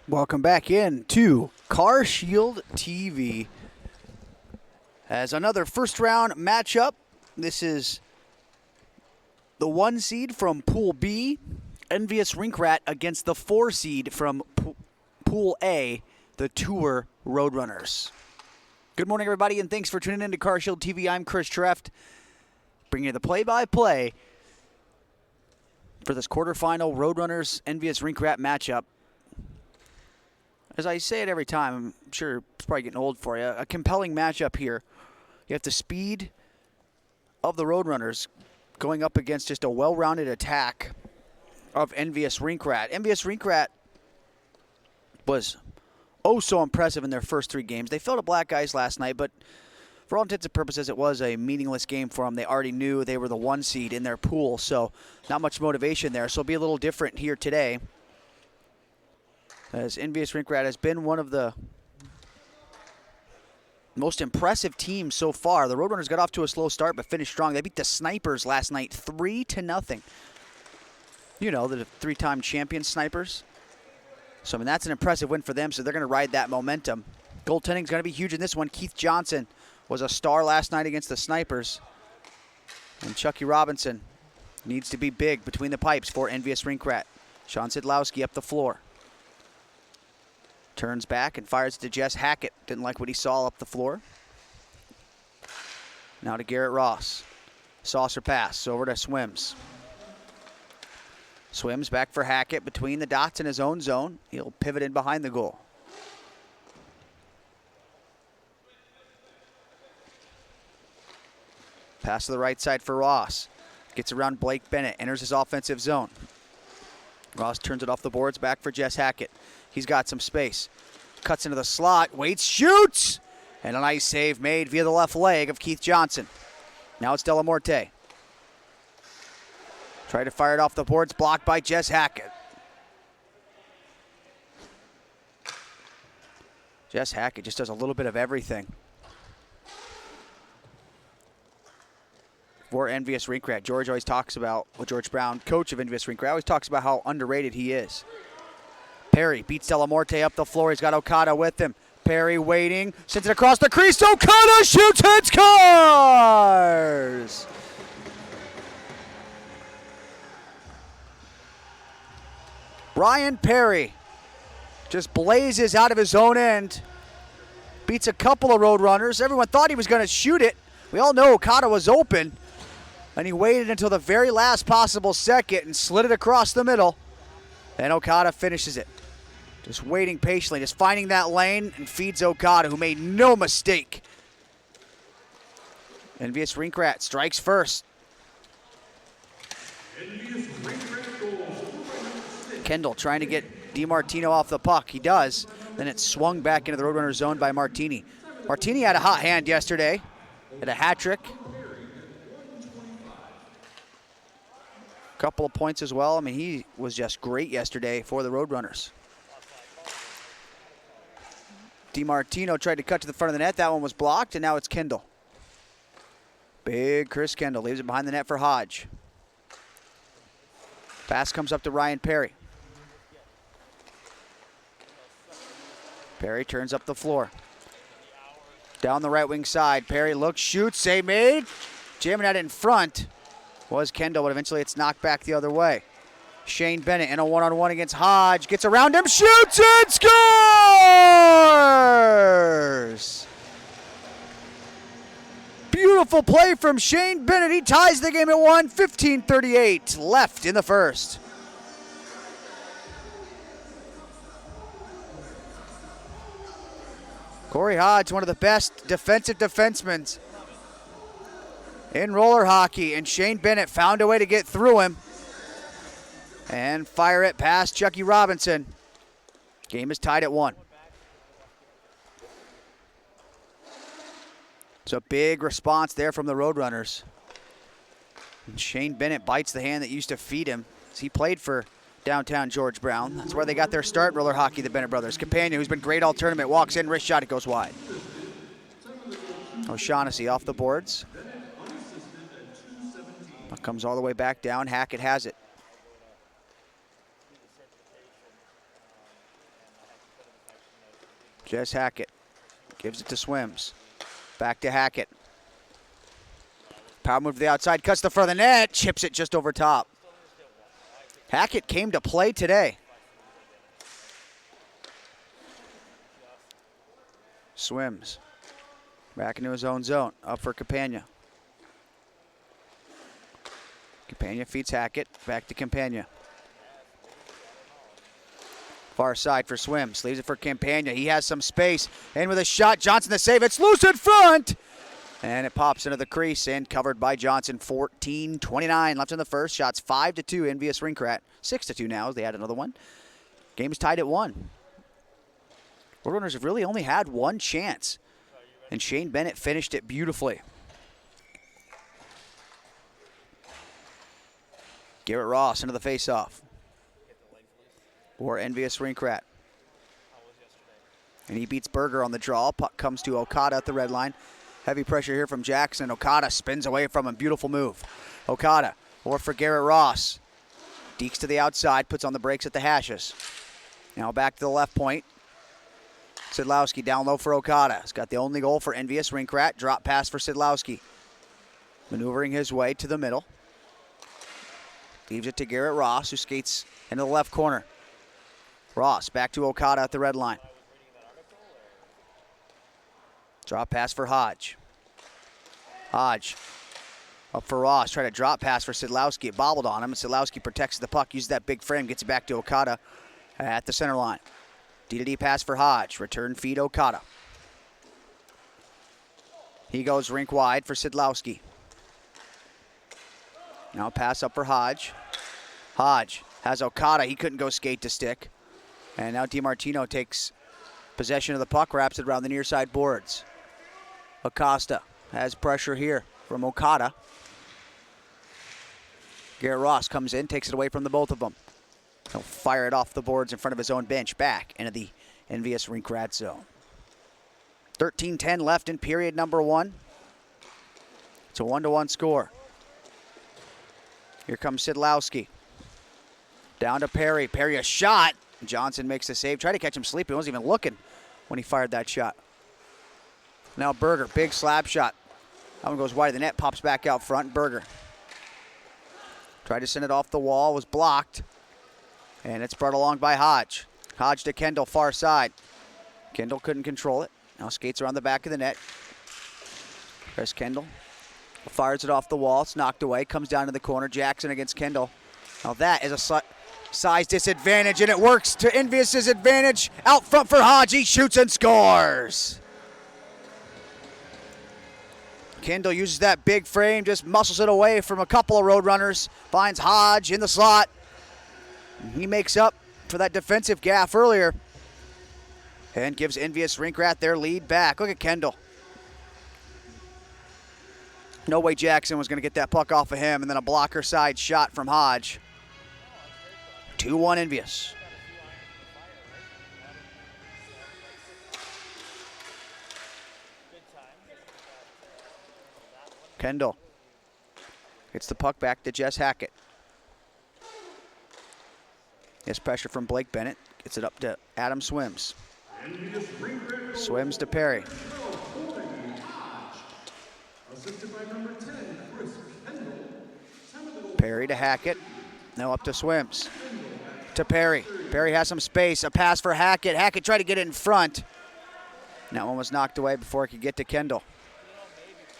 Welcome back in to Car Shield TV as another first round matchup. This is the 1 seed from Pool B, Envious Rink Rat, against the 4 seed from Pool A, the Tour Roadrunners. Good morning, everybody, and thanks for tuning in to Car Shield TV. I'm Chris Treft, bringing you the play-by-play for this quarterfinal Roadrunners Envious Rink Rat matchup. As I say it every time, I'm sure it's probably getting old for you, a compelling matchup here. You have the speed of the Roadrunners going up against just a well-rounded attack of Envious Rink Rat. Envious Rink Rat was oh so impressive in their first 3 games. They fell to Black Ice last night, but for all intents and purposes, it was a meaningless game for them. They already knew they were the 1 seed in their pool, so not much motivation there. So it'll be a little different here today, as Envious Rink Rat has been one of the most impressive teams so far. The Roadrunners got off to a slow start but finished strong. They beat the Snipers last night 3-0. You know, the 3-time champion Snipers. So, I mean, that's an impressive win for them, so they're going to ride that momentum. Goaltending is going to be huge in this one. Keith Johnson was a star last night against the Snipers. And Chucky Robinson needs to be big between the pipes for Envious Rink Rat. Sean Sidlowski up the floor. Turns back and fires to Jess Hackett. Didn't like what he saw up the floor. Now to Garrett Ross. Saucer pass over to Swims. Swims back for Hackett between the dots in his own zone. He'll pivot in behind the goal. Pass to the right side for Ross. Gets around Blake Bennett. Enters his offensive zone. Ross turns it off the boards. Back for Jess Hackett. He's got some space. Cuts into the slot. Waits. Shoots! And a nice save made via the left leg of Keith Johnson. Now it's Delamorte. Tried to fire it off the boards. Blocked by Jess Hackett. Jess Hackett just does a little bit of everything for Envious Rink Rat. George always talks about, George Brown, coach of Envious Rink Rat, always talks about how underrated he is. Perry beats Delamorte up the floor. He's got Okada with him. Perry waiting, sends it across the crease. Okada shoots and scores! Brian Perry just blazes out of his own end. Beats a couple of Roadrunners. Everyone thought he was going to shoot it. We all know Okada was open. And he waited until the very last possible second and slid it across the middle. And Okada finishes it. Just waiting patiently, just finding that lane, and feeds Okada, who made no mistake. Envious Rink Rat strikes first. Kendall trying to get DiMartino off the puck. He does. Then it's swung back into the Roadrunner zone by Martini. Martini had a hot hand yesterday. Had a hat trick. Couple of points as well. I mean, he was just great yesterday for the Roadrunners. DiMartino tried to cut to the front of the net. That one was blocked, and now it's Kendall. Big Chris Kendall leaves it behind the net for Hodge. Pass comes up to Ryan Perry. Perry turns up the floor. Down the right wing side. Perry looks, shoots, save made. Jamming at it in front was Kendall, but eventually it's knocked back the other way. Shane Bennett in a one-on-one against Hodge. Gets around him, shoots and scores! Beautiful play from Shane Bennett. He ties the game at 1, 15:38 left in the first. Corey Hodge, one of the best defensive defensemen in roller hockey, and Shane Bennett found a way to get through him and fire it past Chucky Robinson. Game is tied at 1. So big response there from the Roadrunners. And Shane Bennett bites the hand that used to feed him. He played for downtown George Brown. That's where they got their start in roller hockey, the Bennett brothers. Companion, who's been great all tournament, walks in, wrist shot, it goes wide. O'Shaughnessy off the boards. Comes all the way back down. Hackett has it. Jess Hackett gives it to Swims. Back to Hackett. Power move to the outside, cuts the front of the net, chips it just over top. Hackett came to play today. Swims. Back into his own zone. Up for Campagna. Campagna feeds Hackett. Back to Campagna. Far side for Swims. Leaves it for Campagna. He has some space. In with a shot. Johnson the save. It's loose in front. And it pops into the crease and covered by Johnson. 14:29 left in the first. Shots 5-2. Envious Rink Rat. 6-2 now as they add another one. Game's tied at 1. Roadrunners have really only had one chance. And Shane Bennett finished it beautifully. Garrett Ross into the faceoff for Envious Rink Rat. And he beats Berger on the draw. Puck comes to Okada at the red line. Heavy pressure here from Jackson. Okada spins away from him. Beautiful move. Okada, or for Garrett Ross. Deeks to the outside, puts on the brakes at the hashes. Now back to the left point. Sidlowski down low for Okada. He's got the only goal for Envious Rink Rat. Drop pass for Sidlowski. Maneuvering his way to the middle. Leaves it to Garrett Ross, who skates into the left corner. Ross back to Okada at the red line. Drop pass for Hodge. Hodge up for Ross. Try to drop pass for Sidlowski. It bobbled on him, and Sidlowski protects the puck. Uses that big frame. Gets it back to Okada at the center line. D-to-D pass for Hodge. Return feed Okada. He goes rink wide for Sidlowski. Now pass up for Hodge. Hodge has Okada. He couldn't go skate to stick. And now DiMartino takes possession of the puck, wraps it around the near side boards. Acosta has pressure here from Okada. Garrett Ross comes in, takes it away from the both of them. He'll fire it off the boards in front of his own bench, back into the Envious Rink Rat zone. 13:10 left in period number 1. It's a 1-1 score. Here comes Sidlowski. Down to Perry. Perry a shot. Johnson makes the save. Tried to catch him sleeping. He wasn't even looking when he fired that shot. Now Berger, big slap shot. That one goes wide of the net, pops back out front. Berger tried to send it off the wall, was blocked. And it's brought along by Hodge. Hodge to Kendall, far side. Kendall couldn't control it. Now skates around the back of the net. Chris Kendall fires it off the wall. It's knocked away. Comes down to the corner. Jackson against Kendall. Now that is a size disadvantage, and it works to Envious's advantage. Out front for Hodge. He shoots and scores. Kendall uses that big frame, just muscles it away from a couple of Roadrunners. Finds Hodge in the slot. He makes up for that defensive gaffe earlier and gives Envious Rink Rat their lead back. Look at Kendall. No way Jackson was going to get that puck off of him, and then a blocker side shot from Hodge. 2-1 Envious. Kendall gets the puck back to Jess Hackett. Gets pressure from Blake Bennett. Gets it up to Adam Swims. Swims to Perry. Perry to Hackett. Now up to Swims. To Perry. Perry has some space. A pass for Hackett. Hackett tried to get it in front. And that one was knocked away before it could get to Kendall.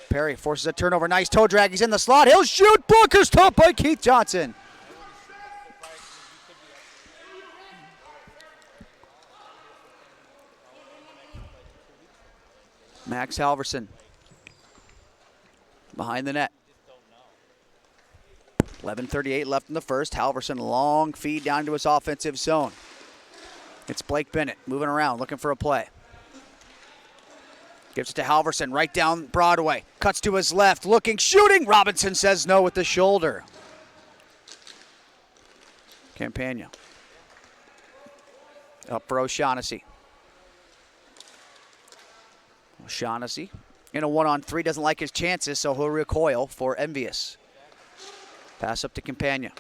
Perry forces a turnover. Nice toe drag. He's in the slot. He'll shoot. Blocker stopped by Keith Johnson. Max Halverson behind the net. 11:38 left in the first. Halverson, long feed down to his offensive zone. It's Blake Bennett moving around, looking for a play. Gives it to Halverson right down Broadway. Cuts to his left, looking, shooting. Robinson says no with the shoulder. Campagna. Up for O'Shaughnessy. O'Shaughnessy in a 1-on-3, doesn't like his chances, so he'll recoil for Envious. Pass up to Campagna.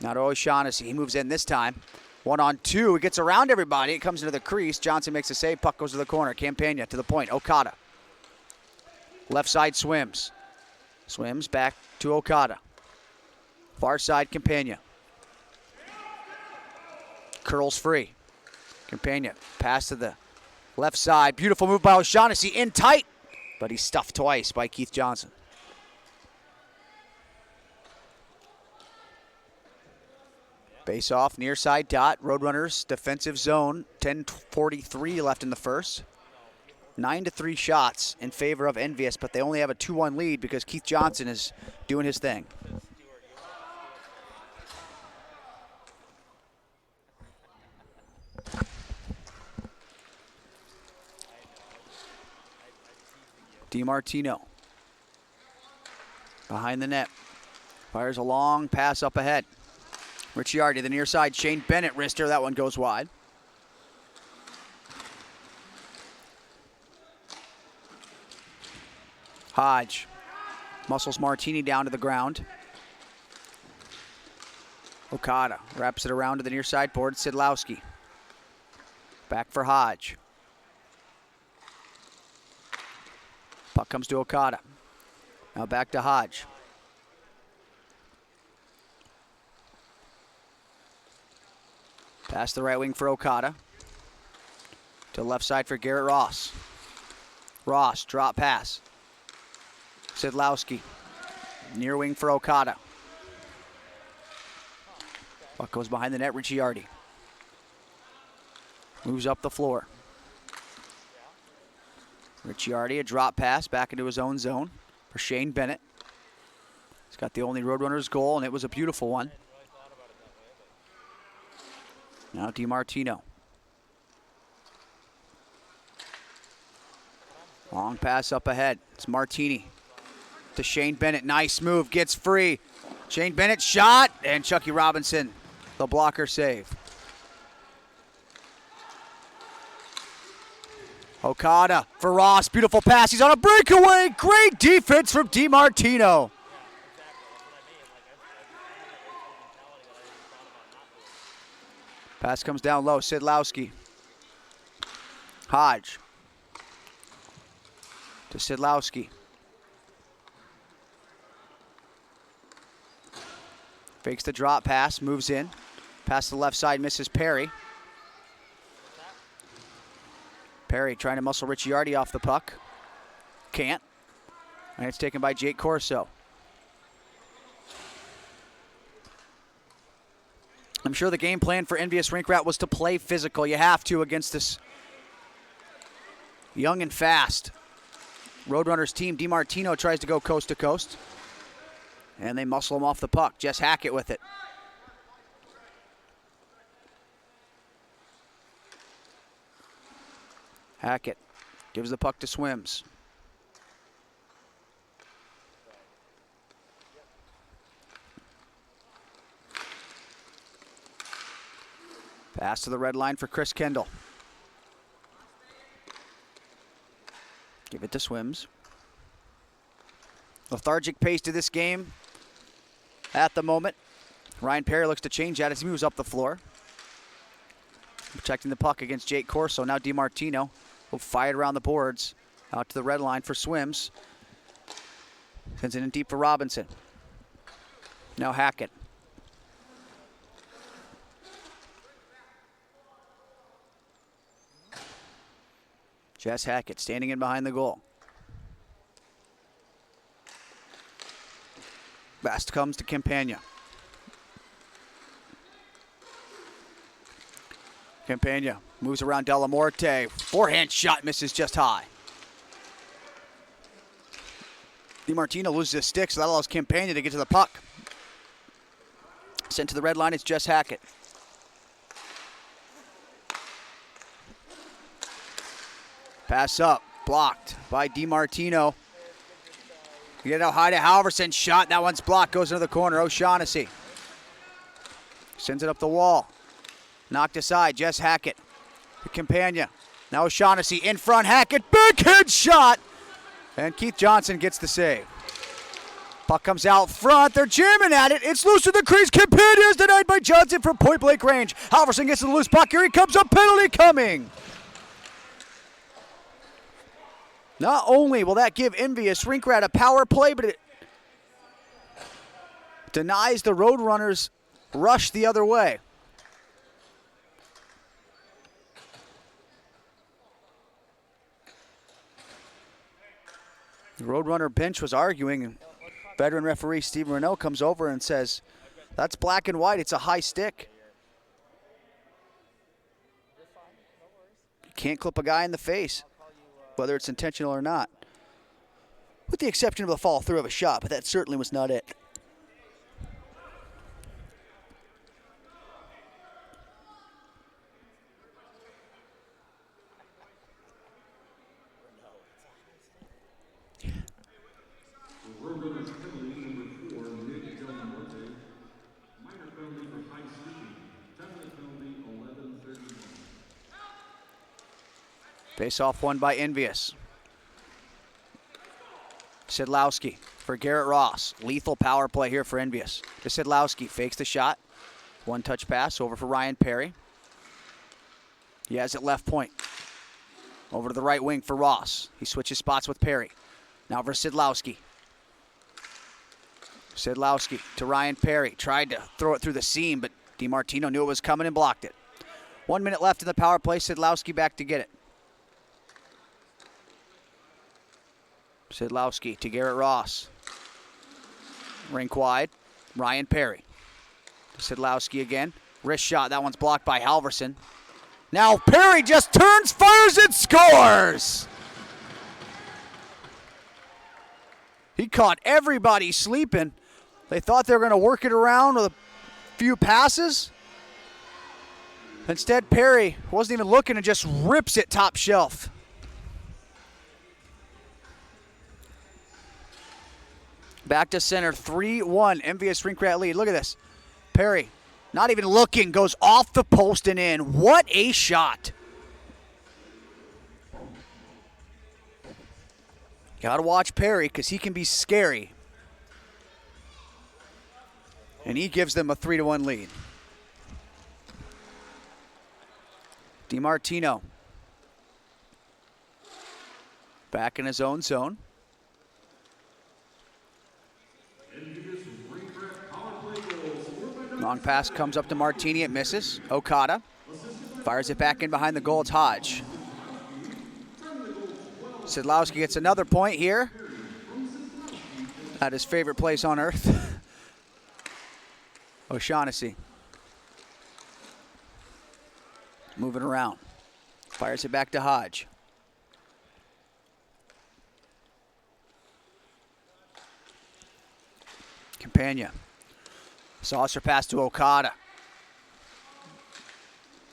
Now to O'Shaughnessy. He moves in this time. 1-on-2. He gets around everybody. It comes into the crease. Johnson makes a save. Puck goes to the corner. Campagna to the point. Okada. Left side swims. Swims back to Okada. Far side, Campagna. Curls free. Campagna pass to the left side. Beautiful move by O'Shaughnessy. In tight. But he's stuffed twice by Keith Johnson. Face off, near side dot. Roadrunners defensive zone. 10:43 left in the first. 9-3 shots in favor of Envious, but they only have a 2-1 lead because Keith Johnson is doing his thing. DiMartino behind the net. Fires a long pass up ahead. Ricciardi, the near side. Shane Bennett, wrister. That one goes wide. Hodge muscles Martini down to the ground. Okada wraps it around to the near side board. Sidlowski. Back for Hodge. Puck comes to Okada. Now back to Hodge. Pass the right wing for Okada. To the left side for Garrett Ross. Ross, drop pass. Sidlowski. Near wing for Okada. Puck goes behind the net, Ricciardi. Moves up the floor. Ricciardi, a drop pass back into his own zone for Shane Bennett. He's got the only Roadrunners goal, and it was a beautiful one. Now DiMartino. Long pass up ahead. It's Martini to Shane Bennett. Nice move, gets free. Shane Bennett shot, and Chucky Robinson, the blocker save. Okada for Ross, beautiful pass. He's on a breakaway. Great defense from DiMartino. Pass comes down low, Sidlowski. Hodge to Sidlowski. Fakes the drop pass, moves in. Pass to the left side, misses Perry. Perry trying to muscle Ricciardi off the puck. Can't. And it's taken by Jake Corso. I'm sure the game plan for Envious Rink Rat was to play physical. You have to against this young and fast Roadrunners team. DiMartino tries to go coast to coast. And they muscle him off the puck. Jess Hackett with it. Hackett gives the puck to Swims. Pass to the red line for Chris Kendall. Give it to Swims. Lethargic pace to this game at the moment. Ryan Perry looks to change that as he moves up the floor. Protecting the puck against Jake Corso. Now DiMartino will fire it around the boards. Out to the red line for Swims. Sends it in deep for Robinson. Now Hackett. Jess Hackett standing in behind the goal. Best comes to Campagna. Campagna moves around Delamorte. Forehand shot misses just high. DiMartino loses his stick, so that allows Campagna to get to the puck. Sent to the red line, it's Jess Hackett. Pass up, blocked by DiMartino. You get out high to Halverson, shot, that one's blocked, goes into the corner, O'Shaughnessy. Sends it up the wall. Knocked aside, Jess Hackett. The Campagna. Now O'Shaughnessy in front, Hackett, backhand shot! And Keith Johnson gets the save. Puck comes out front. They're jamming at it. It's loose to the crease. Campagna is denied by Johnson from point-blank range. Halverson gets to the loose puck. Here he comes. A penalty coming. Not only will that give Envious Rink Rat a power play, but it denies the Roadrunners rush the other way. The Roadrunner bench was arguing, and veteran referee Steve Renault comes over and says, that's black and white, it's a high stick. You can't clip a guy in the face, whether it's intentional or not. With the exception of the fall through of a shot, but that certainly was not it. Face-off won by Envious. Sidlowski for Garrett Ross. Lethal power play here for Envious. To Sidlowski, fakes the shot. One-touch pass over for Ryan Perry. He has it left point. Over to the right wing for Ross. He switches spots with Perry. Now for Sidlowski. Sidlowski to Ryan Perry. Tried to throw it through the seam, but DiMartino knew it was coming and blocked it. 1 minute left in the power play. Sidlowski back to get it. Sidlowski to Garrett Ross. Rink wide. Ryan Perry. Sidlowski again. Wrist shot. That one's blocked by Halverson. Now Perry just turns, fires, and scores! He caught everybody sleeping. They thought they were going to work it around with a few passes. Instead, Perry wasn't even looking and just rips it top shelf. Back to center, 3-1, Envious Rink Rat lead. Look at this. Perry, not even looking, goes off the post and in. What a shot. Got to watch Perry because he can be scary. And he gives them a 3-1 lead. DiMartino. Back in his own zone. Long pass comes up to Martini, it misses. Okada fires it back in behind the goal, it's Hodge. Sidlowski gets another point here. At his favorite place on earth. O'Shaughnessy. Moving around. Fires it back to Hodge. Campagna. Saucer pass to Okada.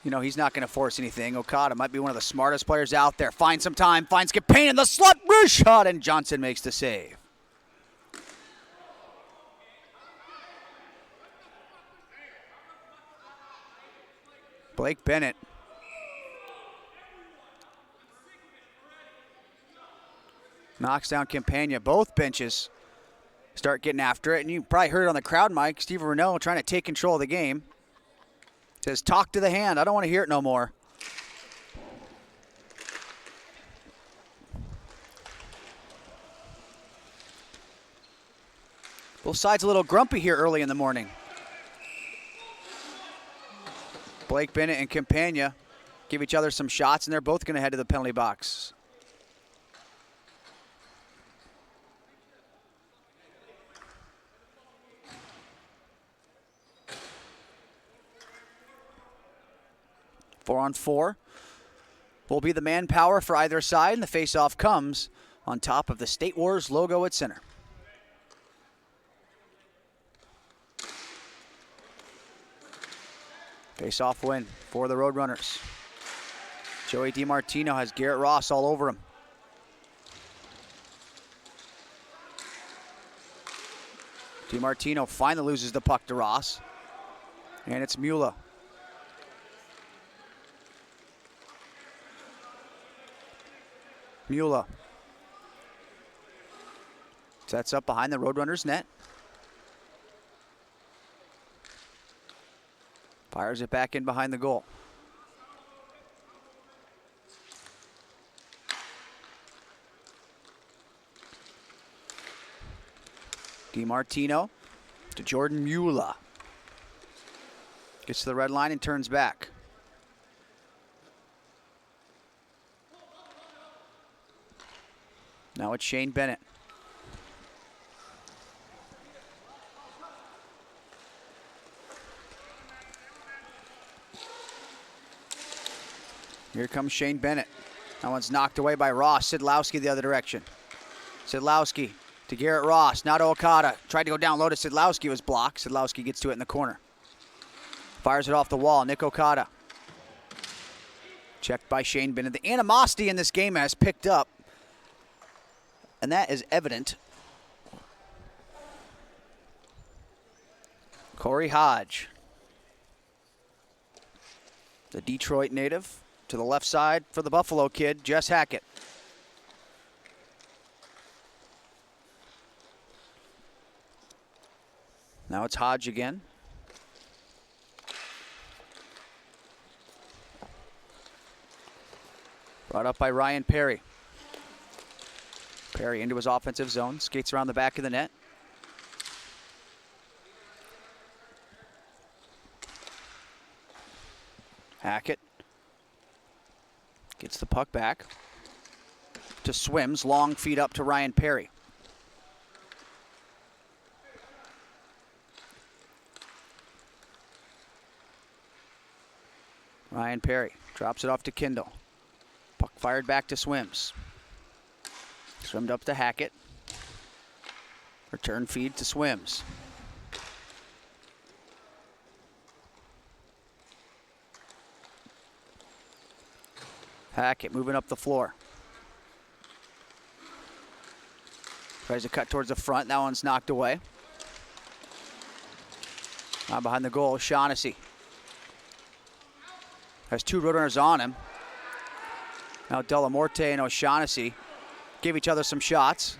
You know, he's not going to force anything. Okada might be one of the smartest players out there. Finds some time, finds Campagna in the slot, wrist shot, and Johnson makes the save. Blake Bennett. Knocks down Campagna. Both benches start getting after it, and you probably heard it on the crowd mic. Steve Renault trying to take control of the game. Says, talk to the hand. I don't want to hear it no more. Both sides a little grumpy here early in the morning. Blake Bennett and Campagna give each other some shots, and they're both going to head to the penalty box. Four on four will be the manpower for either side, and the faceoff comes on top of the State Wars logo at center. Faceoff win for the Roadrunners. Joey DiMartino has Garrett Ross all over him. DiMartino finally loses the puck to Ross, and it's Mula. Mula sets up behind the Roadrunners net. Fires it back in behind the goal. DiMartino to Jordan Mueller. Gets to the red line and turns back. Now it's Shane Bennett. Here comes Shane Bennett. That one's knocked away by Ross. Sidlowski the other direction. Sidlowski to Garrett Ross. Now to Okada. Tried to go down low to Sidlowski. Was blocked. Sidlowski gets to it in the corner. Fires it off the wall. Nick Okada. Checked by Shane Bennett. The animosity in this game has picked up. And that is evident. Corey Hodge. The Detroit native. To the left side for the Buffalo kid, Jess Hackett. Now it's Hodge again. Brought up by Ryan Perry. Perry into his offensive zone, skates around the back of the net. Hackett gets the puck back to Swims, long feed up to Ryan Perry. Ryan Perry drops it off to Kindle. Puck fired back to Swims. Swimmed up to Hackett. Return feed to Swims. Hackett moving up the floor. Tries to cut towards the front. That one's knocked away. Now behind the goal, Shaughnessy. Has two Roadrunners on him. Now Delamorte and O'Shaughnessy give each other some shots.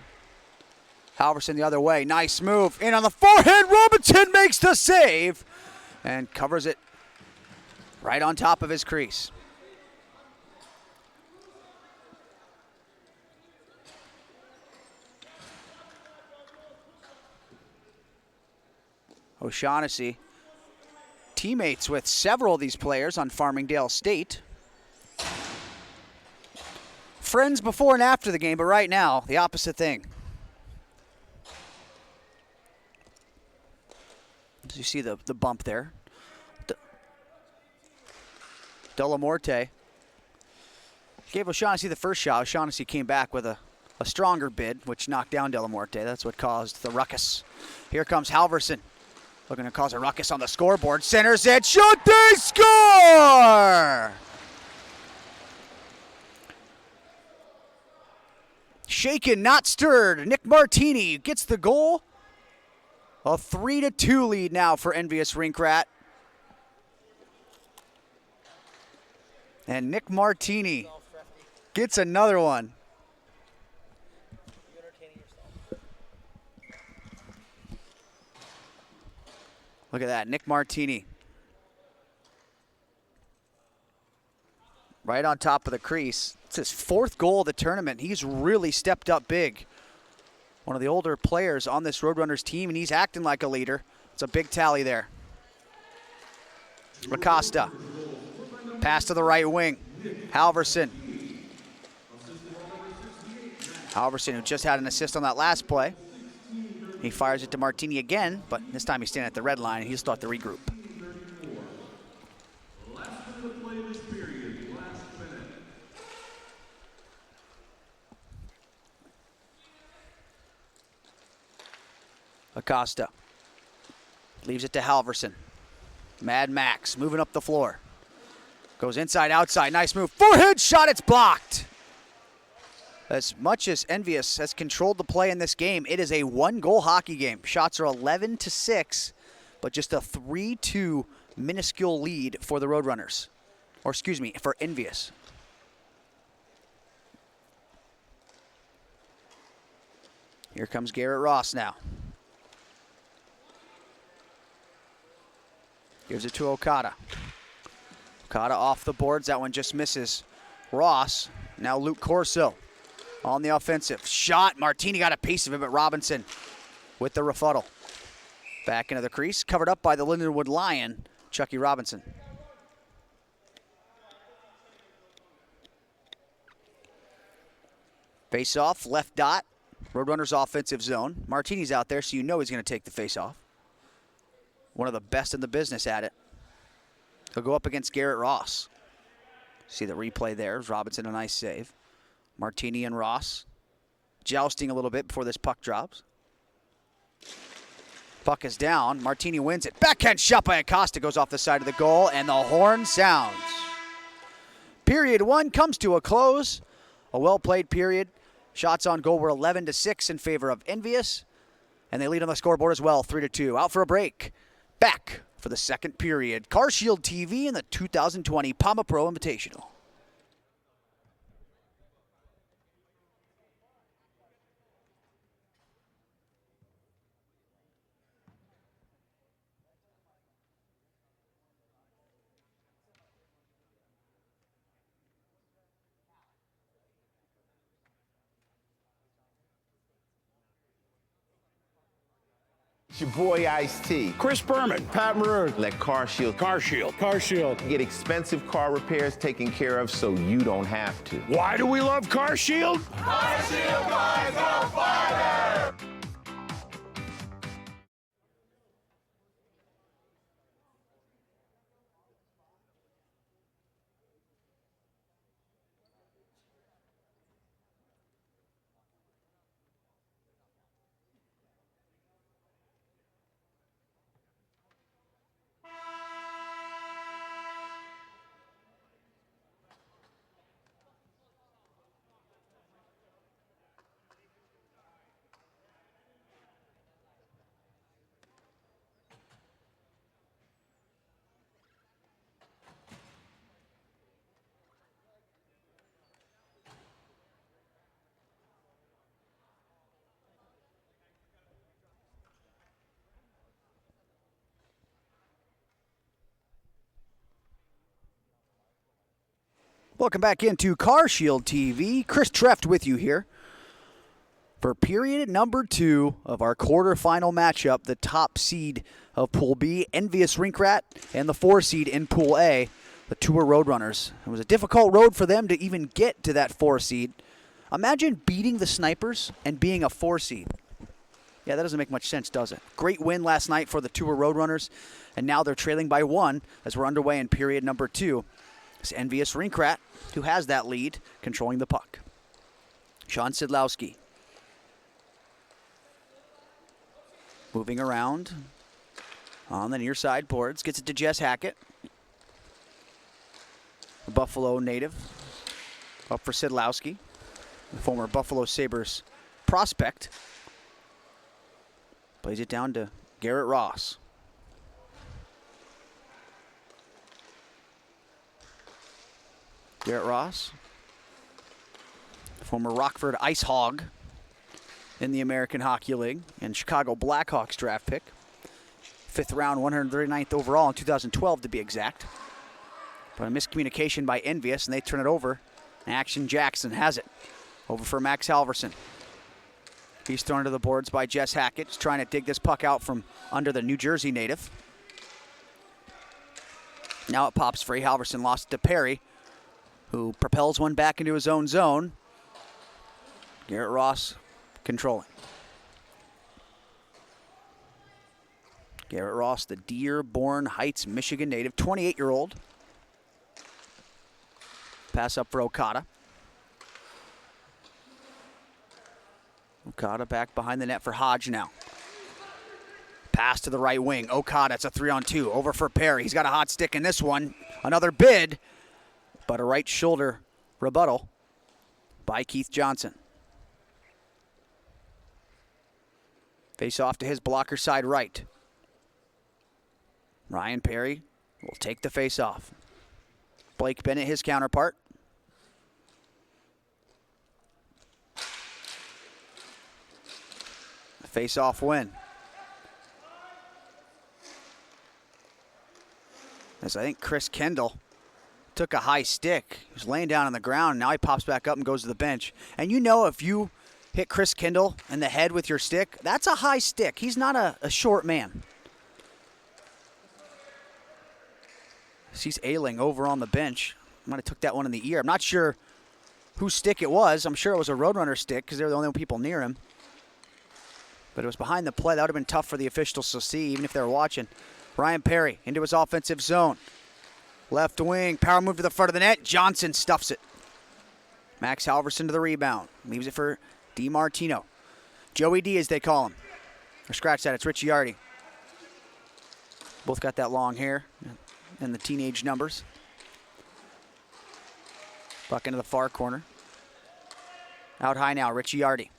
Halverson the other way. Nice move. In on the forehand. Robinson makes the save and covers it right on top of his crease. O'Shaughnessy, teammates with several of these players on Farmingdale State. Friends before and after the game, but right now, the opposite thing. As you see the bump there. Delamorte gave O'Shaughnessy the first shot. O'Shaughnessy came back with a stronger bid, which knocked down Delamorte. That's what caused the ruckus. Here comes Halverson. Looking to cause a ruckus on the scoreboard. Centers it. Shoot, they score! Shaken, not stirred. Nick Martini gets the goal. A 3-2 lead now for Envious Rink Rat. And Nick Martini gets another one. Look at that, Nick Martini. Right on top of the crease. It's his fourth goal of the tournament. He's really stepped up big. One of the older players on this Roadrunners team, and he's acting like a leader. It's a big tally there. Acosta. Pass to the right wing. Halverson. Halverson, who just had an assist on that last play. He fires it to Martini again, but this time he's standing at the red line, and he'll start to regroup. Acosta leaves it to Halverson. Mad Max moving up the floor. Goes inside, outside, nice move. Forehand shot, it's blocked. As much as Envious has controlled the play in this game, it is a one-goal hockey game. Shots are 11-6, but just a 3-2 minuscule lead for the Roadrunners. Or excuse me, for Envious. Here comes Garrett Ross now. Gives it to Okada. Okada off the boards. That one just misses Ross. Now Luke Corso on the offensive. Shot. Martini got a piece of it, but Robinson with the rebuttal. Back into the crease. Covered up by the Lindenwood Lion, Chucky Robinson. Face off, left dot. Roadrunners offensive zone. Martini's out there, so you know he's going to take the face off. One of the best in the business at it. He'll go up against Garrett Ross. See the replay there. Robinson, a nice save. Martini and Ross jousting a little bit before this puck drops. Puck is down. Martini wins it. Backhand shot by Acosta. Goes off the side of the goal, and the horn sounds. Period 1 comes to a close. A well-played period. Shots on goal were 11-6 in favor of Envious, and they lead on the scoreboard as well, 3-2. Out for a break. Back for the second period. CarShield TV in the 2020 PAMA Pro Invitational. It's your boy Ice-T. Chris Berman. Pat Maroon. Let CarShield get expensive car repairs taken care of so you don't have to. Why do we love CarShield? CarShield cars go farther! Welcome back into CarShield TV. Chris Treft with you here for period number 2 of our quarterfinal matchup. The top seed of Pool B, Envious Rink Rat, and the 4 seed in Pool A, the Tour Roadrunners. It was a difficult road for them to even get to that 4 seed. Imagine beating the Snipers and being a 4 seed. Yeah, that doesn't make much sense, does it? Great win last night for the Tour Roadrunners, and now they're trailing by 1 as we're underway in period number 2. It's Envious Rink Rat who has that lead, controlling the puck. Sean Sidlowski moving around on the near side boards. Gets it to Jess Hackett, a Buffalo native. Up for Sidlowski, the former Buffalo Sabres prospect. Plays it down to Garrett Ross. Garrett Ross, former Rockford Ice Hog in the American Hockey League and Chicago Blackhawks draft pick. 5th round, 139th overall in 2012 to be exact. But a miscommunication by Envious, and they turn it over. Action Jackson has it. Over for Max Halverson. He's thrown to the boards by Jess Hackett. He's trying to dig this puck out from under the New Jersey native. Now it pops free. Halverson lost it to Perry, who propels one back into his own zone. Garrett Ross controlling. Garrett Ross, the Dearborn Heights, Michigan native, 28-year-old. Pass up for Okada. Okada back behind the net for Hodge now. Pass to the right wing. Okada, it's a 3-on-2. Over for Perry. He's got a hot stick in this one. Another bid, but a right shoulder rebuttal by Keith Johnson. Face off to his blocker side right. Ryan Perry will take the face off. Blake Bennett, his counterpart. Face off win. As I think Chris Kendall took a high stick. He was laying down on the ground, and now he pops back up and goes to the bench. And you know, if you hit Chris Kendall in the head with your stick, that's a high stick. He's not a short man. He's ailing over on the bench. Might have took that one in the ear. I'm not sure whose stick it was. I'm sure it was a Roadrunner stick because they're the only people near him. But it was behind the play. That would have been tough for the officials to see, even if they were watching. Ryan Perry into his offensive zone. Left wing, power move to the front of the net. Johnson stuffs it. Max Halverson to the rebound. Leaves it for DiMartino. Joey D, as they call him. Or scratch that, it's Ricciardi. Both got that long hair and the teenage numbers. Buck into the far corner. Out high now, Ricciardi.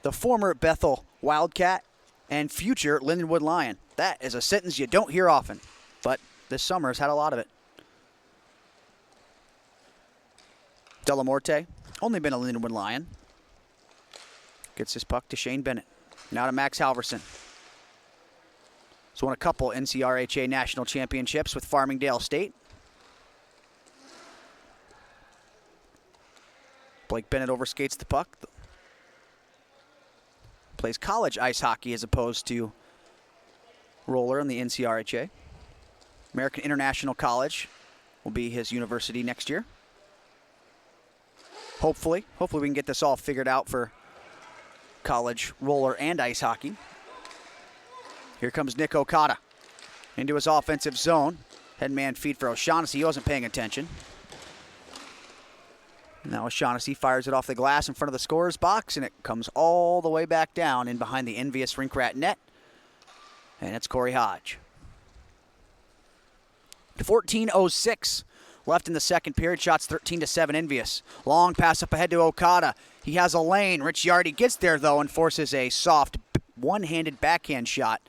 The former Bethel Wildcat and future Lindenwood Lion. That is a sentence you don't hear often, but this summer has had a lot of it. Delamorte, only been a Lindenwood Lion. Gets his puck to Shane Bennett. Now to Max Halverson. He's won a couple NCRHA national championships with Farmingdale State. Blake Bennett overskates the puck. Plays college ice hockey as opposed to roller in the NCRHA. American International College will be his university next year. Hopefully we can get this all figured out for college roller and ice hockey. Here comes Nick Okada into his offensive zone. Headman feed for O'Shaughnessy. He wasn't paying attention. Now O'Shaughnessy fires it off the glass in front of the scorer's box, and it comes all the way back down in behind the Envious Rink Rat net. And it's Corey Hodge. 14:06 left in the second period. Shots 13-7 Envious. Long pass up ahead to Okada. He has a lane. Ricciardi gets there, though, and forces a soft one-handed backhand shot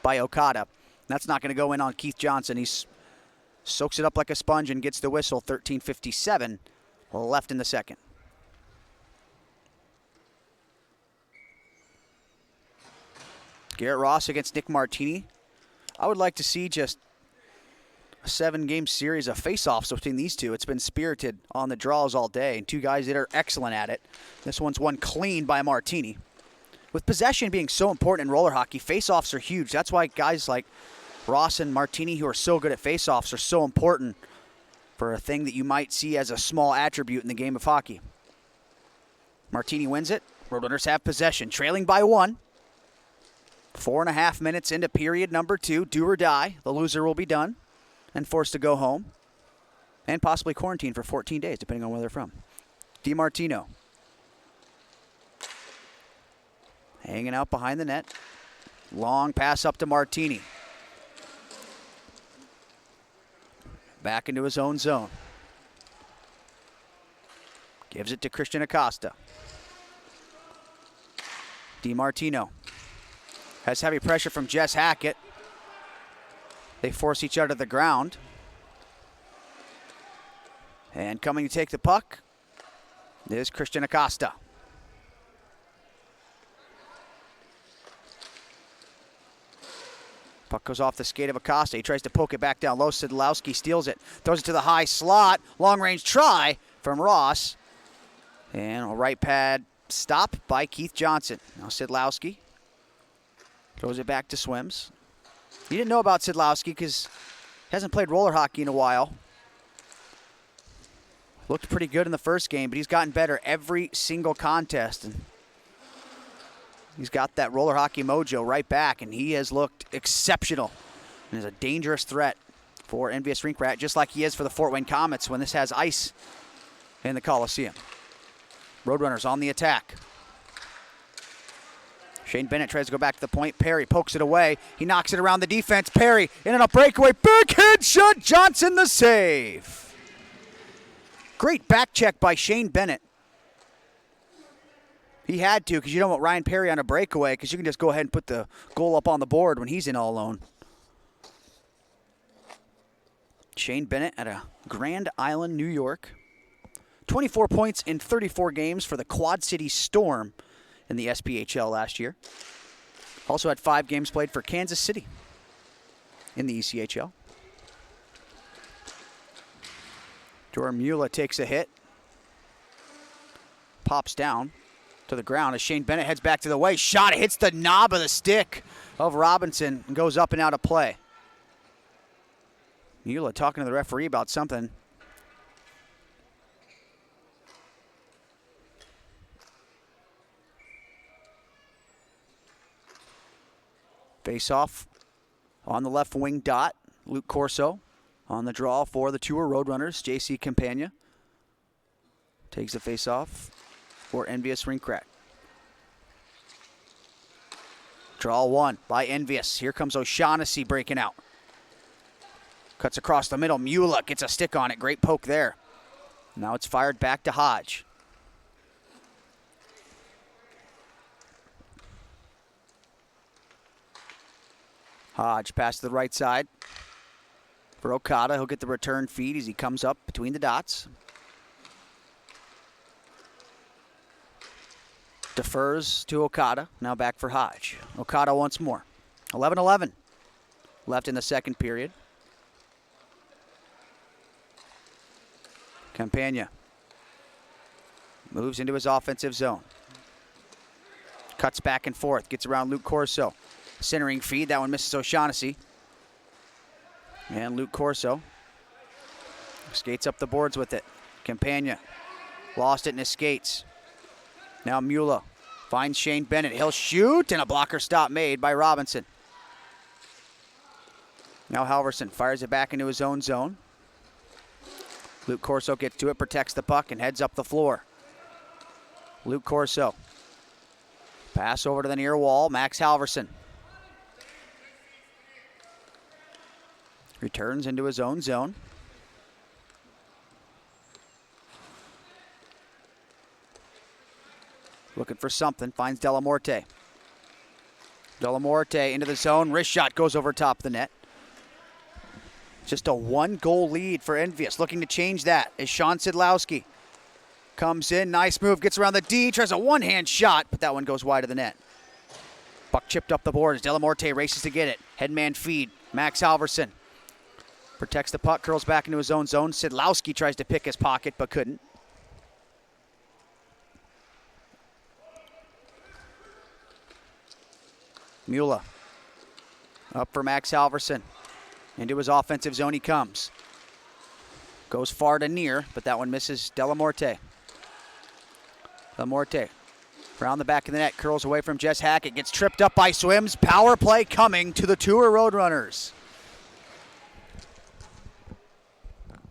by Okada. That's not going to go in on Keith Johnson. He soaks it up like a sponge and gets the whistle. 13:57 left in the second. Garrett Ross against Nick Martini. I would like to see just a 7-game series of face-offs between these two. It's been spirited on the draws all day, and two guys that are excellent at it. This one's won clean by Martini. With possession being so important in roller hockey, face-offs are huge. That's why guys like Ross and Martini, who are so good at face-offs, are so important for a thing that you might see as a small attribute in the game of hockey. Martini wins it. Roadrunners have possession, trailing by 1. 4.5 minutes into period number 2. Do or die. The loser will be done and forced to go home and possibly quarantined for 14 days, depending on where they're from. DiMartino hanging out behind the net. Long pass up to Martini. Back into his own zone. Gives it to Christian Acosta. DiMartino has heavy pressure from Jess Hackett. They force each other to the ground. And coming to take the puck is Christian Acosta. Puck goes off the skate of Acosta. He tries to poke it back down low. Sidlowski steals it. Throws it to the high slot. Long-range try from Ross. And a right pad stop by Keith Johnson. Now Sidlowski throws it back to Swims. You didn't know about Sidlowski because he hasn't played roller hockey in a while. Looked pretty good in the first game, but he's gotten better every single contest. And he's got that roller hockey mojo right back, and he has looked exceptional and is a dangerous threat for Envious Rink Rat, just like he is for the Fort Wayne Comets when this has ice in the Coliseum. Roadrunners on the attack. Shane Bennett tries to go back to the point. Perry pokes it away. He knocks it around the defense. Perry in on a breakaway. Backhand shot. Johnson the save. Great back check by Shane Bennett. He had to, because you don't want Ryan Perry on a breakaway, because you can just go ahead and put the goal up on the board when he's in all alone. Shane Bennett at a Grand Island, New York. 24 points in 34 games for the Quad City Storm in the SPHL last year. Also had 5 games played for Kansas City in the ECHL. Jordan Mula takes a hit. Pops down to the ground as Shane Bennett heads back to the way. Shot, it hits the knob of the stick of Robinson and goes up and out of play. Mula talking to the referee about something. Face off on the left wing dot. Luke Corso on the draw for the Tour Roadrunners. JC Campagna takes the face off for Envious Rink Rat. Draw one by Envious. Here comes O'Shaughnessy breaking out. Cuts across the middle. Mula gets a stick on it. Great poke there. Now it's fired back to Hodge. Hodge pass to the right side for Okada. He'll get the return feed as he comes up between the dots. Defers to Okada. Now back for Hodge. Okada once more. 11-11 left in the second period. Campagna moves into his offensive zone. Cuts back and forth. Gets around Luke Corso. Centering feed. That one misses O'Shaughnessy. And Luke Corso skates up the boards with it. Campagna lost it in his skates. Now Mula finds Shane Bennett. He'll shoot, and a blocker stop made by Robinson. Now Halverson fires it back into his own zone. Luke Corso gets to it, protects the puck, and heads up the floor. Luke Corso. Pass over to the near wall. Max Halverson. Returns into his own zone. Looking for something. Finds Delamorte. Delamorte into the zone. Wrist shot goes over top the net. Just a one-goal lead for Envious. Looking to change that is Sean Sidlowski. Comes in. Nice move. Gets around the D. Tries a one-hand shot, but that one goes wide of the net. Puck chipped up the board as Delamorte races to get it. Headman feed. Max Halverson. Protects the puck, curls back into his own zone. Sidlowski tries to pick his pocket, but couldn't. Mula up for Max Halverson. Into his offensive zone he comes. Goes far to near, but that one misses Delamorte. Delamorte around the back of the net, curls away from Jess Hackett. Gets tripped up by Swims. Power play coming to the Tour Roadrunners.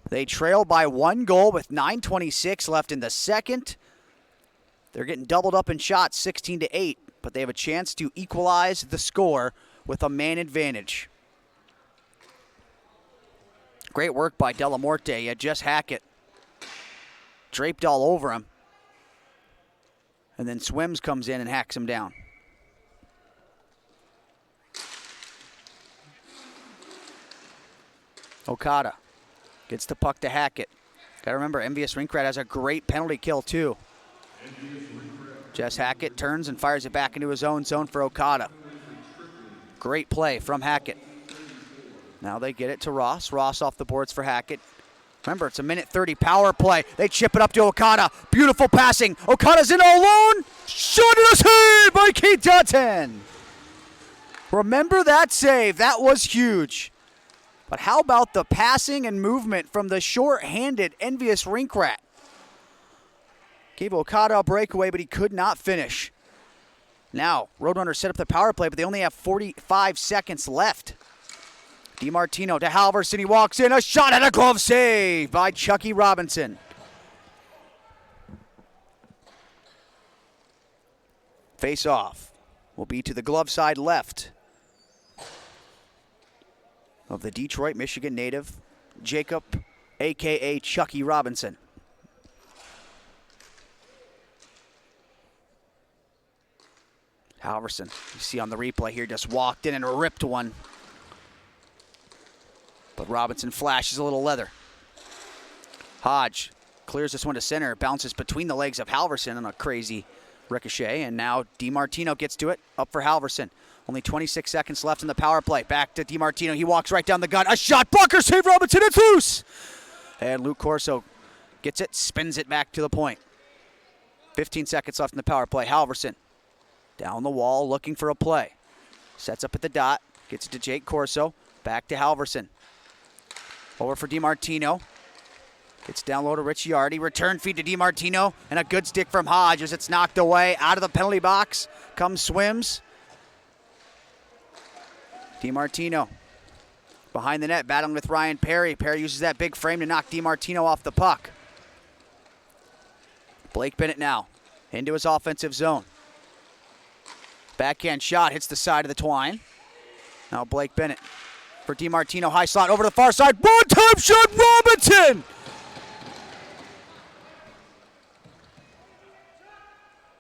They trail by one goal with 9:26 left in the second. They're getting doubled up in shots, 16-8, but they have a chance to equalize the score with a man advantage. Great work by Delamorte. Yeah, Jess Hackett draped all over him. And then Swims comes in and hacks him down. Okada gets the puck to Hackett. Got to remember, Envious Rink Rat has a great penalty kill, too. Jess Hackett turns and fires it back into his own zone for Okada. Great play from Hackett. Now they get it to Ross. Ross off the boards for Hackett. Remember, it's a minute 30 power play. They chip it up to Okada. Beautiful passing. Okada's in all alone. Shot in a save by Keith Dutton. Remember that save. That was huge. But how about the passing and movement from the short-handed Envious Rink Rat? Gave Okada a breakaway, but he could not finish. Now, Roadrunners set up the power play, but they only have 45 seconds left. DiMartino to Halverson. He walks in. A shot and a glove save by Chucky Robinson. Face off will be to the glove side left of the Detroit, Michigan native, Jacob, a.k.a. Chucky Robinson. Halverson, you see on the replay here, just walked in and ripped one. But Robinson flashes a little leather. Hodge clears this one to center, bounces between the legs of Halverson on a crazy ricochet, and now DiMartino gets to it, up for Halverson. Only 26 seconds left in the power play. Back to DiMartino. He walks right down the gut. A shot. Blocker save Robinson. It's loose. And Luke Corso Gets it, spins it back to the point. 15 seconds left in the power play. Halverson down the wall looking for a play. Sets up at the dot. Gets it to Jake Corso. Back to Halverson. Over for DiMartino. Gets down low to Ricciardi. Return feed to DiMartino. And a good stick from Hodge as it's knocked away. Out of the penalty box. Comes Swims. DiMartino behind the net, battling with Ryan Perry. Perry uses that big frame to knock DiMartino off the puck. Blake Bennett now into his offensive zone. Backhand shot hits the side of the twine. Now Blake Bennett for DiMartino. High slot over to the far side. One-time shot, Robinson!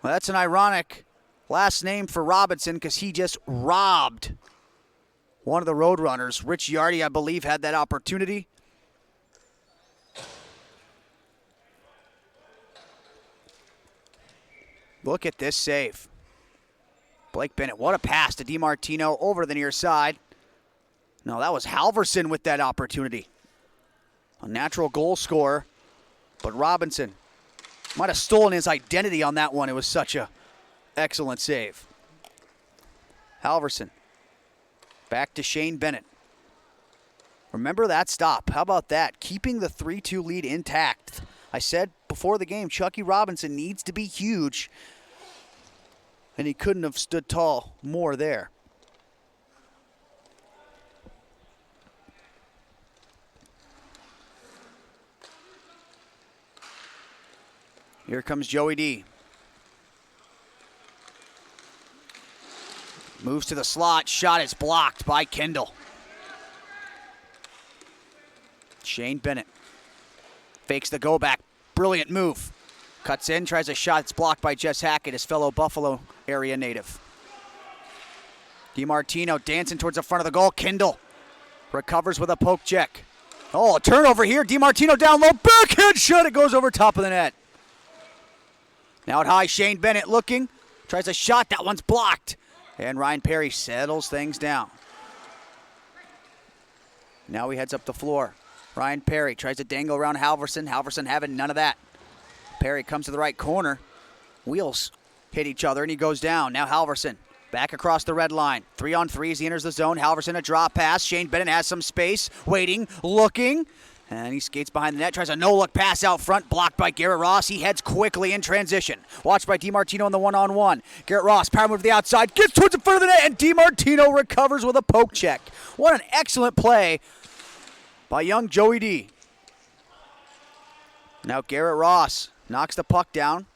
Well, that's an ironic last name for Robinson because he just robbed one of the Roadrunners. Ricciardi, I believe, had that opportunity. Look at this save. Blake Bennett, what a pass to DiMartino over to the near side. No, that was Halverson with that opportunity. A natural goal scorer, but Robinson might have stolen his identity on that one. It was such a excellent save. Halverson. Back to Shane Bennett. Remember that stop. How about that? Keeping the 3-2 lead intact. I said before the game, Chucky Robinson needs to be huge. And he couldn't have stood tall more there. Here comes Joey D. Moves to the slot. Shot is blocked by Kendall. Shane Bennett fakes the go back. Brilliant move. Cuts in, tries a shot. It's blocked by Jess Hackett, his fellow Buffalo area native. DiMartino dancing towards the front of the goal. Kendall recovers with a poke check. Oh, a turnover here. DiMartino down low. Backhand shot. It goes over top of the net. Now at high, Shane Bennett looking. Tries a shot. That one's blocked. And Ryan Perry settles things down. Now he heads up the floor. Ryan Perry tries to dangle around Halverson. Halverson having none of that. Perry comes to the right corner. Wheels hit each other and he goes down. Now Halverson back across the red line. 3-on-3 as he enters the zone. Halverson a drop pass. Shane Bennett has some space. Waiting, looking. And he skates behind the net, tries a no-look pass out front, blocked by Garrett Ross. He heads quickly in transition. Watched by DiMartino in the one-on-one. Garrett Ross, power move to the outside, gets towards the front of the net, and DiMartino recovers with a poke check. What an excellent play by young Joey D. Now Garrett Ross knocks the puck down,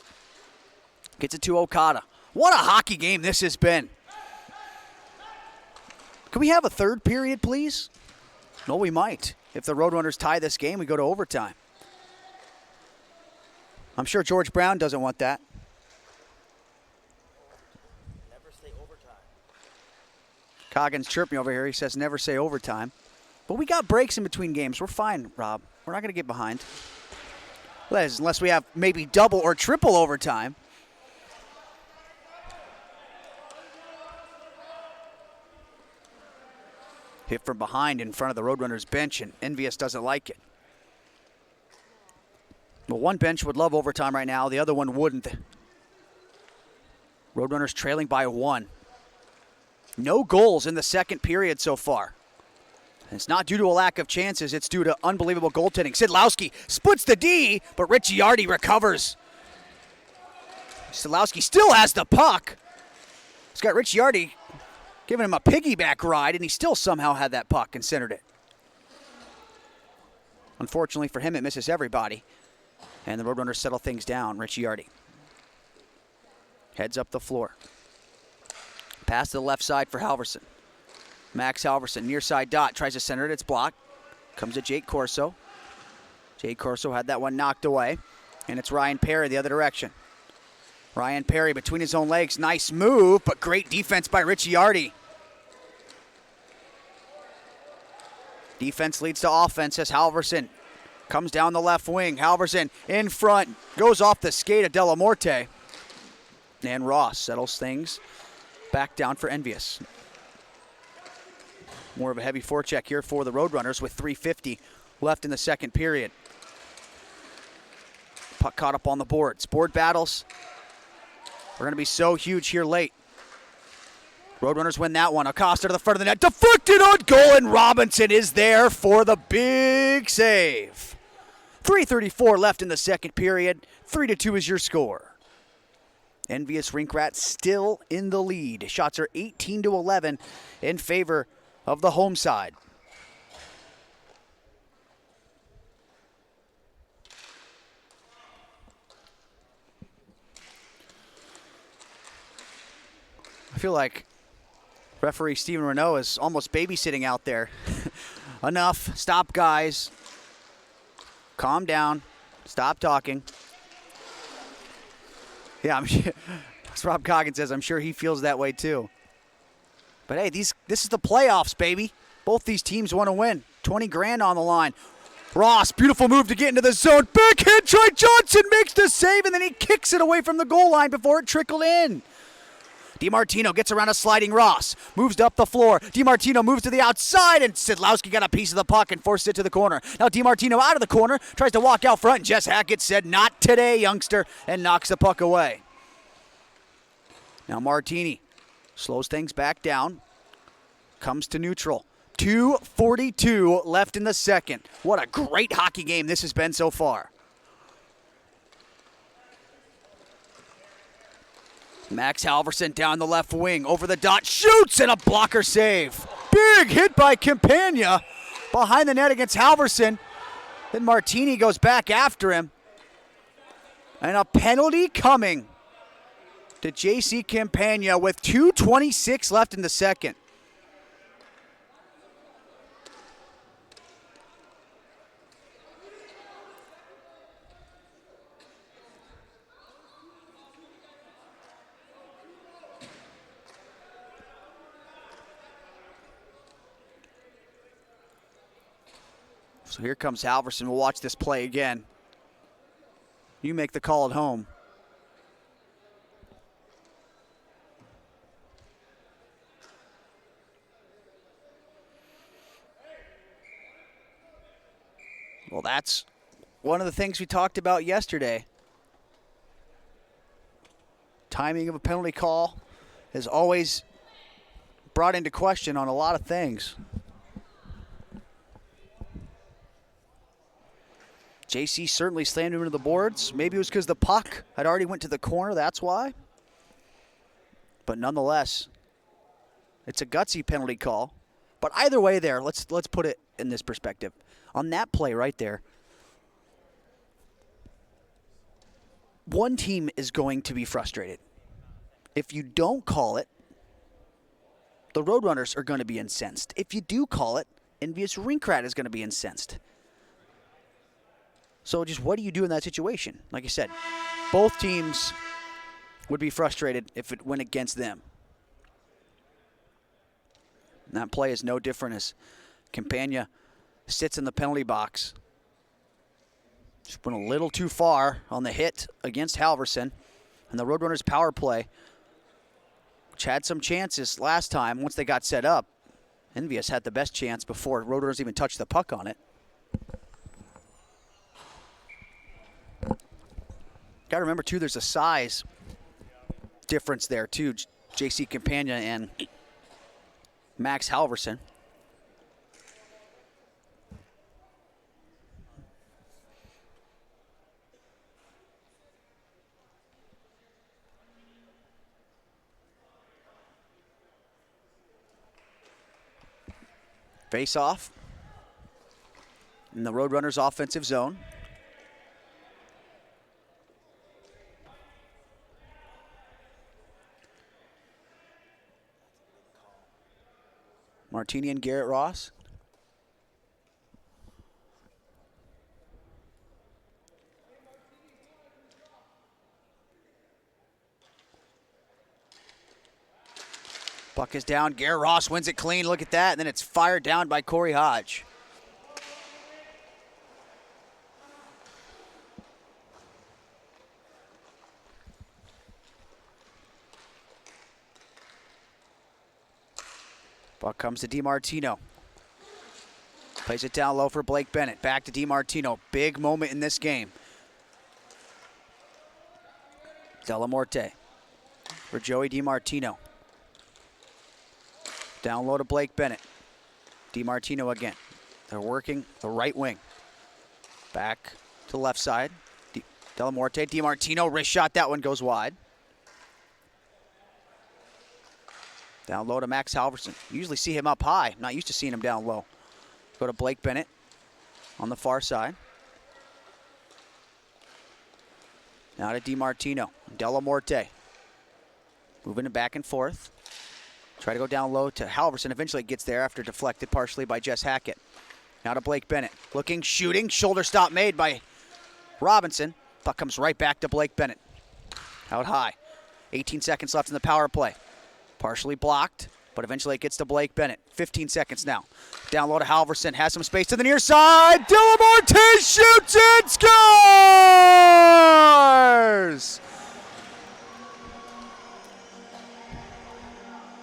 gets it to Okada. What a hockey game this has been. Can we have a third period, please? No, we might. If the Roadrunners tie this game, we go to overtime. I'm sure George Brown doesn't want that. Never say overtime. Coggins chirping over here. He says never say overtime. But we got breaks in between games. We're fine, Rob. We're not going to get behind. That is, unless we have maybe double or triple overtime. Hit from behind in front of the Roadrunners bench, and Envious doesn't like it. Well, one bench would love overtime right now. The other one wouldn't. Roadrunners trailing by 1. No goals in the second period so far. And it's not due to a lack of chances. It's due to unbelievable goaltending. Sidlowski splits the D, but Ricciardi recovers. Sidlowski still has the puck. He's got Ricciardi giving him a piggyback ride, and he still somehow had that puck and centered it. Unfortunately for him, it misses everybody. And the Roadrunners settle things down. Ricciardi heads up the floor. Pass to the left side for Halverson. Max Halverson, near side dot, tries to center it. It's blocked. Comes to Jake Corso. Jake Corso had that one knocked away. And it's Ryan Perry the other direction. Ryan Perry between his own legs. Nice move, but great defense by Ricciardi. Defense leads to offense as Halverson comes down the left wing. Halverson in front, goes off the skate of Delamorte. And Ross settles things back down for Envious. More of a heavy forecheck here for the Roadrunners with 3:50 left in the second period. Puck caught up on the boards. Board battles are going to be so huge here late. Roadrunners win that one. Acosta to the front of the net. Deflected on goal, and Robinson is there for the big save. 3:34 left in the second period. 3-2 is your score. Envious Rink Rat still in the lead. Shots are 18-11 in favor of the home side. I feel like referee Steven Renault is almost babysitting out there. Enough. Stop, guys. Calm down. Stop talking. Yeah, as Rob Coggin says, I'm sure he feels that way too. But hey, this is the playoffs, baby. Both these teams want to win. 20 grand on the line. Ross, beautiful move to get into the zone. Backhand try. Johnson makes the save, and then he kicks it away from the goal line before it trickled in. DiMartino gets around a sliding Ross. Moves up the floor. DiMartino moves to the outside, and Sidlowski got a piece of the puck and forced it to the corner. Now DiMartino out of the corner, tries to walk out front, and Jess Hackett said, "Not today, youngster," and knocks the puck away. Now Martini slows things back down. Comes to neutral. 2:42 left in the second. What a great hockey game this has been so far. Max Halverson down the left wing, over the dot, shoots, and a blocker save. Big hit by Campagna behind the net against Halverson. Then Martini goes back after him. And a penalty coming to J.C. Campagna with 2:26 left in the second. So here comes Halverson. We'll watch this play again. You make the call at home. Well, that's one of the things we talked about yesterday. Timing of a penalty call is always brought into question on a lot of things. JC certainly slammed him into the boards. Maybe it was because the puck had already went to the corner, that's why. But nonetheless, it's a gutsy penalty call. But either way there, let's put it in this perspective. On that play right there, one team is going to be frustrated. If you don't call it, the Roadrunners are going to be incensed. If you do call it, Envious Rink Rat is going to be incensed. So just what do you do in that situation? Like I said, both teams would be frustrated if it went against them. And that play is no different as Campagna sits in the penalty box. Just went a little too far on the hit against Halverson. And the Roadrunners power play, which had some chances last time once they got set up. Envious had the best chance before Roadrunners even touched the puck on it. Got to remember, too, there's a size difference there, too. J.C. Campagna and Max Halverson. Face off in the Roadrunners offensive zone. Martini and Garrett Ross. Puck is down. Garrett Ross wins it clean. Look at that. And then it's fired down by Corey Hodge. Puck comes to DiMartino. Plays it down low for Blake Bennett. Back to DiMartino. Big moment in this game. Della Morte for Joey DiMartino. Down low to Blake Bennett. DiMartino again. They're working the right wing. Back to the left side. Della Morte, DiMartino, wrist shot. That one goes wide. Down low to Max Halverson. You usually see him up high. Not used to seeing him down low. Go to Blake Bennett on the far side. Now to DiMartino. Della Morte. Moving it back and forth. Try to go down low to Halverson. Eventually gets there after deflected partially by Jess Hackett. Now to Blake Bennett. Looking, shooting. Shoulder stop made by Robinson. Puck comes right back to Blake Bennett. Out high. 18 seconds left in the power play. Partially blocked, but eventually it gets to Blake Bennett. 15 seconds now. Down low to Halverson. Has some space to the near side. Della Morte shoots and scores!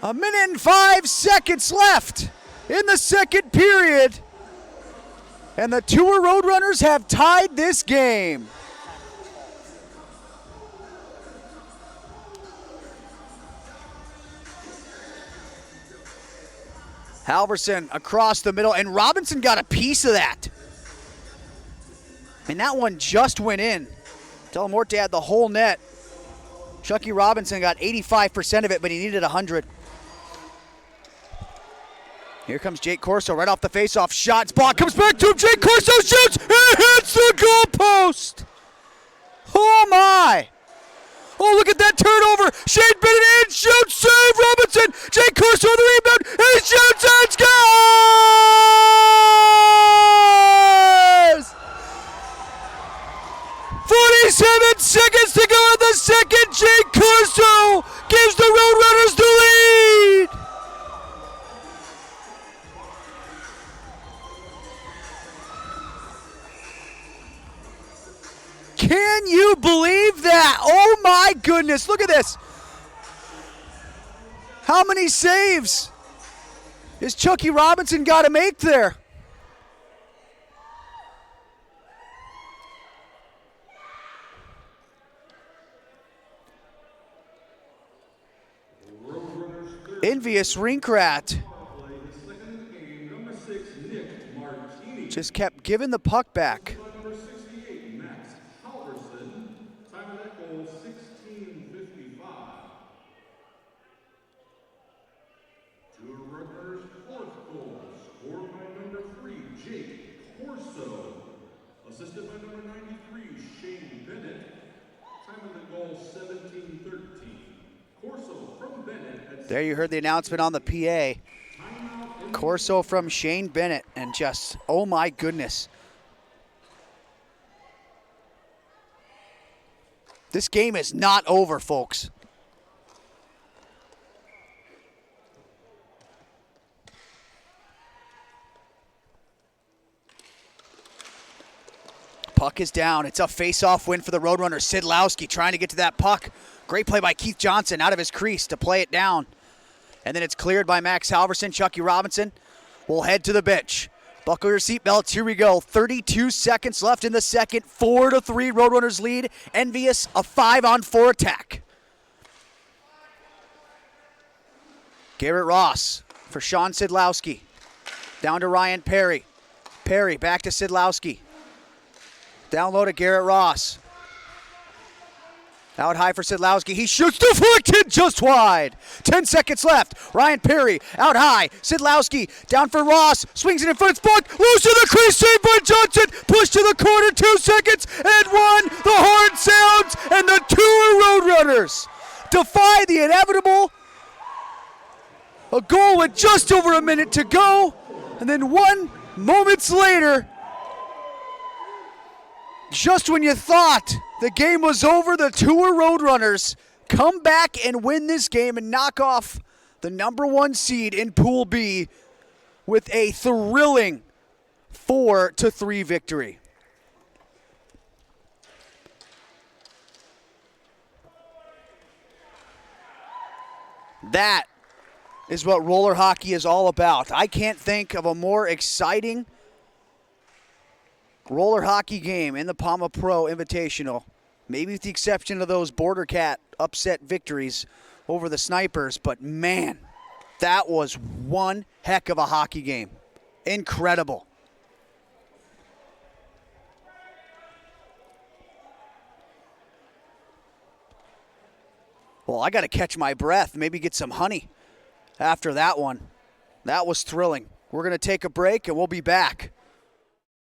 A minute and 5 seconds left in the second period. And the Tour Roadrunners have tied this game. Halverson across the middle, and Robinson got a piece of that. And that one just went in. Della Morte had the whole net. Chucky Robinson got 85% of it, but he needed 100. Here comes Jake Corso right off the faceoff. Shots blocked, comes back to him. Jake Corso shoots and hits the goalpost. Oh my! Oh, look at that turnover. Shane Bennett in, shoots, save, Robinson. Jake Corso on the rebound. He shoots and scores! 47 seconds to go in the second. Jake Corso gives the Roadrunners the lead. Can you believe that? Oh my goodness, look at this. How many saves is Chucky Robinson got to make there? Envious Rink Rat just kept giving the puck back. Assisted by number 93, Shane Bennett. Time of the goal, 17-13. Corso from Bennett. There you heard the announcement on the PA. Corso from Shane Bennett, and just, oh my goodness. This game is not over, folks. Puck is down. It's a face-off win for the Roadrunners. Sidlowski trying to get to that puck. Great play by Keith Johnson out of his crease to play it down. And then it's cleared by Max Halverson. Chucky Robinson will head to the bench. Buckle your seatbelts. Here we go. 32 seconds left in the second. 4-3 Roadrunners lead. Envious, a 5-on-4 attack. Garrett Ross for Sean Sidlowski. Down to Ryan Perry. Perry back to Sidlowski. Down low to Garrett Ross. Out high for Sidlowski. He shoots, deflected, just wide. 10 seconds left. Ryan Perry out high. Sidlowski down for Ross. Swings it in front. It's blocked. Loose to the crease. Saved by Johnson. Push to the corner. 2 seconds and 1. The horn sounds and the Tour Roadrunners defy the inevitable. A goal with just over a minute to go. And then 1 moments later, just when you thought the game was over, the Tour Roadrunners come back and win this game and knock off the #1 seed in Pool B with a thrilling 4-3 victory. That is what roller hockey is all about. I can't think of a more exciting roller hockey game in the PAMA Pro Invitational maybe with the exception of those Border Cat upset victories over the Snipers, but man, that was one heck of a hockey game. Incredible. Well, I got to catch my breath, maybe get some honey after that one. That was thrilling. We're going to take a break and we'll be back.